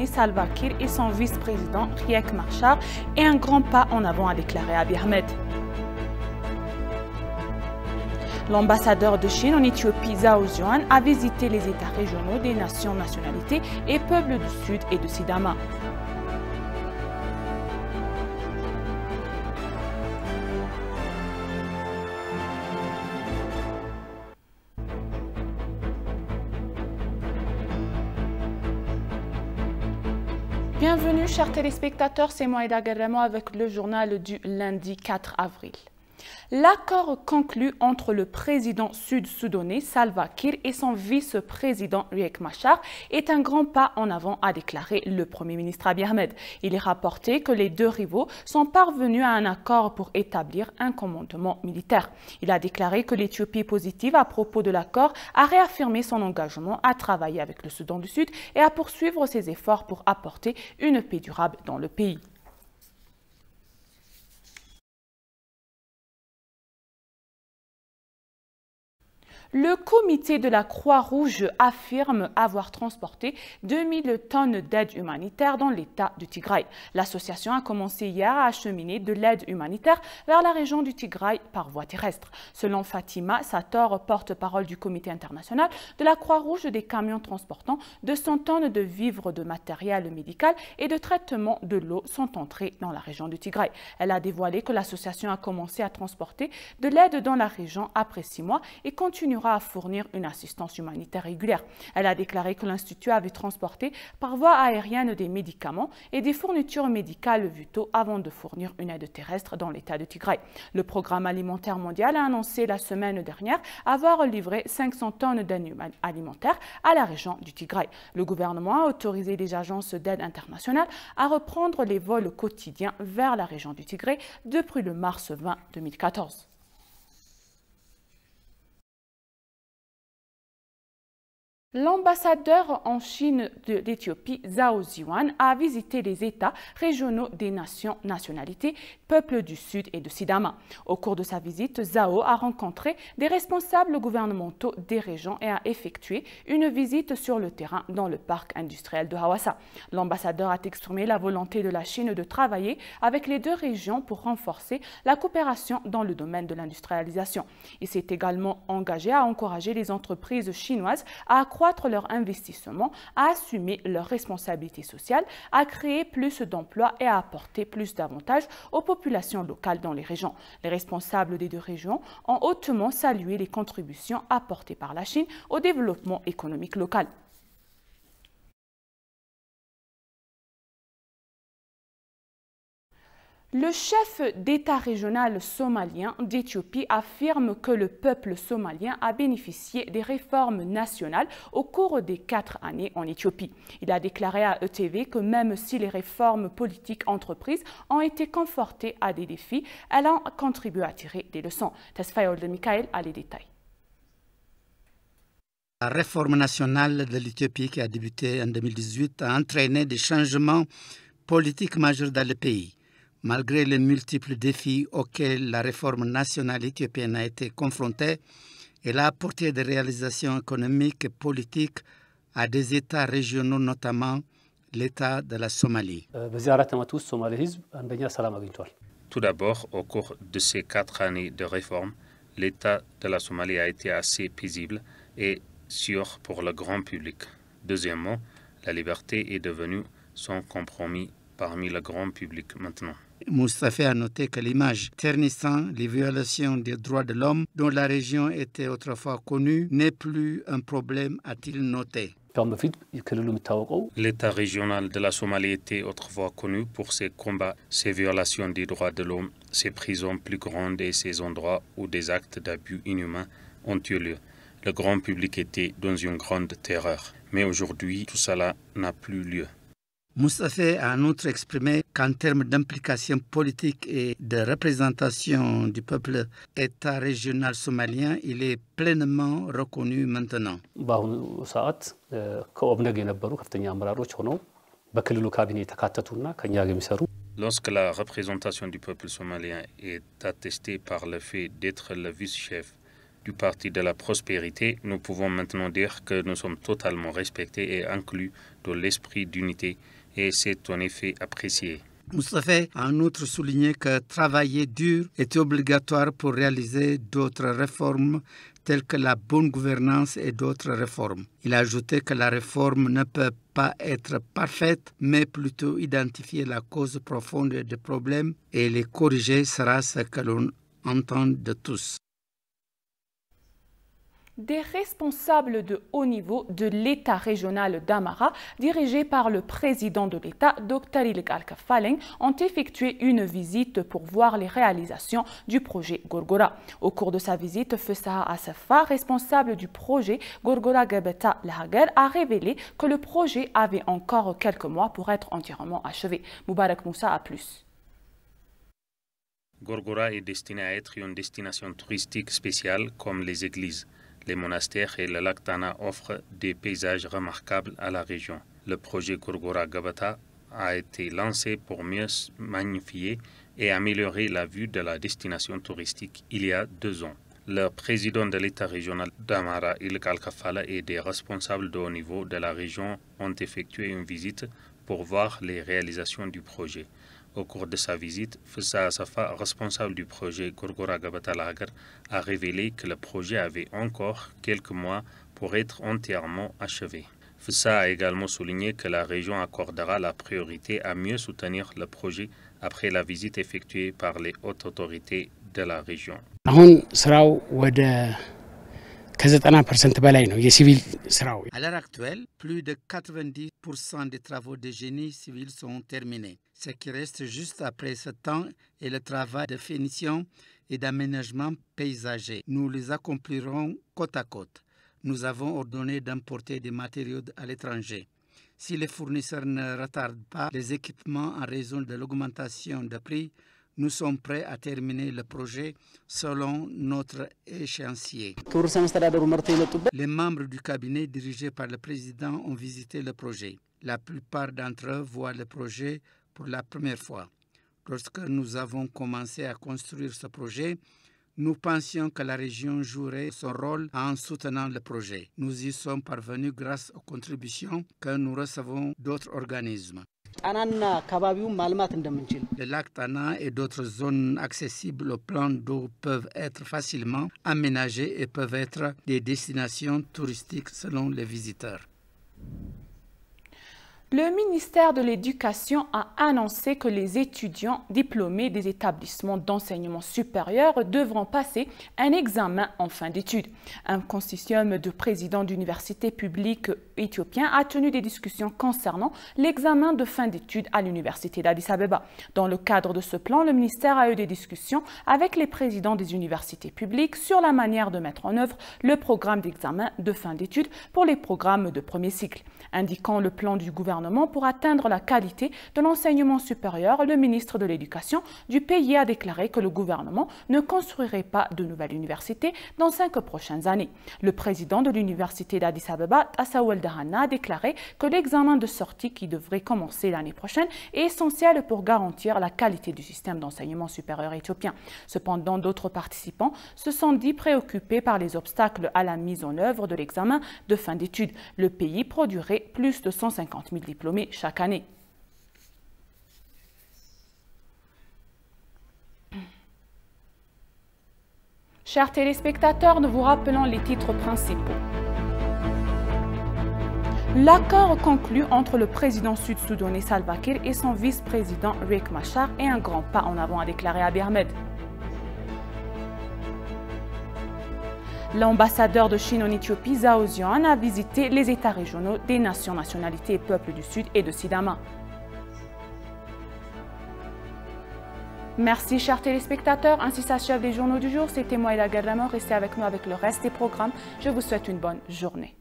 Salva Kiir et son vice-président Riek Machar est un grand pas en avant, a déclaré Abiy Ahmed. L'ambassadeur de Chine en Éthiopie, Zhao Ziyuan, a visité les États régionaux des nations, nationalités et peuples du Sud et de Sidama. Bienvenue, chers téléspectateurs, c'est moi Eda Guerremo avec le journal du lundi 4 avril. L'accord conclu entre le président sud-soudanais Salva Kiir et son vice-président Riek Machar est un grand pas en avant, a déclaré le Premier ministre Abiy Ahmed. Il est rapporté que les deux rivaux sont parvenus à un accord pour établir un commandement militaire. Il a déclaré que l'Éthiopie est positive à propos de l'accord, a réaffirmé son engagement à travailler avec le Soudan du Sud et à poursuivre ses efforts pour apporter une paix durable dans le pays. Le comité de la Croix-Rouge affirme avoir transporté 2000 tonnes d'aide humanitaire dans l'état du Tigray. L'association a commencé hier à acheminer de l'aide humanitaire vers la région du Tigray par voie terrestre. Selon Fatima Sator, porte-parole du comité international de la Croix-Rouge, des camions transportant 200 tonnes de vivres, de matériel médical et de traitement de l'eau sont entrés dans la région du Tigray. Elle a dévoilé que l'association a commencé à transporter de l'aide dans la région après 6 mois et continuera à fournir une assistance humanitaire régulière. Elle a déclaré que l'Institut avait transporté par voie aérienne des médicaments et des fournitures médicales vitaux avant de fournir une aide terrestre dans l'état de Tigray. Le Programme alimentaire mondial a annoncé la semaine dernière avoir livré 500 tonnes d'aide alimentaire à la région du Tigray. Le gouvernement a autorisé les agences d'aide internationale à reprendre les vols quotidiens vers la région du Tigray depuis le mars 20 2014. L'ambassadeur en Chine d'Éthiopie, Zhao Ziyuan, a visité les États régionaux des nations, nationalités, peuples du Sud et de Sidama. Au cours de sa visite, Zhao a rencontré des responsables gouvernementaux des régions et a effectué une visite sur le terrain dans le parc industriel de Hawassa. L'ambassadeur a exprimé la volonté de la Chine de travailler avec les deux régions pour renforcer la coopération dans le domaine de l'industrialisation. Il s'est également engagé à encourager les entreprises chinoises à accroître leur investissement, à assumer leurs responsabilités sociales, à créer plus d'emplois et à apporter plus d'avantages aux populations locales dans les régions. Les responsables des deux régions ont hautement salué les contributions apportées par la Chine au développement économique local. Le chef d'État régional somalien d'Éthiopie affirme que le peuple somalien a bénéficié des réformes nationales au cours des 4 années en Éthiopie. Il a déclaré à ETV que même si les réformes politiques entreprises ont été confortées à des défis, elles ont contribué à tirer des leçons. Tesfaye Olde Michael a les détails. La réforme nationale de l'Éthiopie qui a débuté en 2018 a entraîné des changements politiques majeurs dans le pays. Malgré les multiples défis auxquels la réforme nationale éthiopienne a été confrontée, elle a apporté des réalisations économiques et politiques à des États régionaux, notamment l'État de la Somalie. Tout d'abord, au cours de ces 4 années de réforme, l'État de la Somalie a été assez paisible et sûr pour le grand public. Deuxièmement, la liberté est devenue sans compromis parmi le grand public maintenant. Moustapha a noté que l'image ternissant les violations des droits de l'homme dont la région était autrefois connue n'est plus un problème, a-t-il noté. L'État régional de la Somalie était autrefois connu pour ses combats, ses violations des droits de l'homme, ses prisons plus grandes et ses endroits où des actes d'abus inhumains ont eu lieu. Le grand public était dans une grande terreur. Mais aujourd'hui, tout cela n'a plus lieu. Moustapha a en outre exprimé qu'en termes d'implication politique et de représentation du peuple État régional somalien, il est pleinement reconnu maintenant. Lorsque la représentation du peuple somalien est attestée par le fait d'être le vice-chef du Parti de la Prospérité, nous pouvons maintenant dire que nous sommes totalement respectés et inclus dans l'esprit d'unité et c'est en effet apprécié. Moustapha a en outre souligné que travailler dur est obligatoire pour réaliser d'autres réformes telles que la bonne gouvernance et d'autres réformes. Il a ajouté que la réforme ne peut pas être parfaite, mais plutôt identifier la cause profonde des problèmes et les corriger sera ce que l'on entend de tous. Des responsables de haut niveau de l'État régional d'Amara, dirigés par le président de l'État, Dr. Ilik Al-Kafaleng, ont effectué une visite pour voir les réalisations du projet Gorgora. Au cours de sa visite, Fessaha Assafa, responsable du projet Gorgora Gabata Lahagar, a révélé que le projet avait encore quelques mois pour être entièrement achevé. Moubarak Moussa a plus. Gorgora est destiné à être une destination touristique spéciale comme les églises. Les monastères et le lac Tana offrent des paysages remarquables à la région. Le projet Gorgora Gabata a été lancé pour mieux magnifier et améliorer la vue de la destination touristique il y a 2 ans. Le président de l'État régional d'Amara, Ilik Al-Kafala, et des responsables de haut niveau de la région ont effectué une visite pour voir les réalisations du projet. Au cours de sa visite, Fessaha Assafa, responsable du projet Gorgora Gabata Lahagar, a révélé que le projet avait encore quelques mois pour être entièrement achevé. Fessaha a également souligné que la région accordera la priorité à mieux soutenir le projet après la visite effectuée par les hautes autorités de la région. À l'heure actuelle, plus de 90% des travaux de génie civil sont terminés. Ce qui reste juste après ce temps est le travail de finition et d'aménagement paysager. Nous les accomplirons côte à côte. Nous avons ordonné d'importer des matériaux à l'étranger. Si les fournisseurs ne retardent pas les équipements en raison de l'augmentation de prix, nous sommes prêts à terminer le projet selon notre échéancier. Les membres du cabinet dirigé par le président ont visité le projet. La plupart d'entre eux voient le projet pour la première fois. Lorsque nous avons commencé à construire ce projet, nous pensions que la région jouerait son rôle en soutenant le projet. Nous y sommes parvenus grâce aux contributions que nous recevons d'autres organismes. Le lac Tana et d'autres zones accessibles au plan d'eau peuvent être facilement aménagées et peuvent être des destinations touristiques selon les visiteurs. Le ministère de l'Éducation a annoncé que les étudiants diplômés des établissements d'enseignement supérieur devront passer un examen en fin d'études. Un consortium de présidents d'universités publiques éthiopiens a tenu des discussions concernant l'examen de fin d'études à l'université d'Addis Abeba. Dans le cadre de ce plan, le ministère a eu des discussions avec les présidents des universités publiques sur la manière de mettre en œuvre le programme d'examen de fin d'études pour les programmes de premier cycle. Indiquant le plan du gouvernement pour atteindre la qualité de l'enseignement supérieur, le ministre de l'Éducation du pays a déclaré que le gouvernement ne construirait pas de nouvelles universités dans 5 prochaines années. Le président de l'université d'Addis Abeba, Asawel Dahana, a déclaré que l'examen de sortie qui devrait commencer l'année prochaine est essentiel pour garantir la qualité du système d'enseignement supérieur éthiopien. Cependant, d'autres participants se sont dit préoccupés par les obstacles à la mise en œuvre de l'examen de fin d'études. Le pays produirait plus de 150 000 diplômés chaque année. Chers téléspectateurs, nous vous rappelons les titres principaux. L'accord conclu entre le président sud-soudanais Salva Kiir et son vice-président Riek Machar est un grand pas en avant, a déclaré Abiy Ahmed. L'ambassadeur de Chine en Éthiopie, Zhao Ziyan, a visité les États régionaux des nations, nationalités et peuples du Sud et de Sidama. Merci, chers téléspectateurs. Ainsi s'achèvent les journaux du jour. C'était moi, Ella Garlamo. Restez avec nous avec le reste des programmes. Je vous souhaite une bonne journée.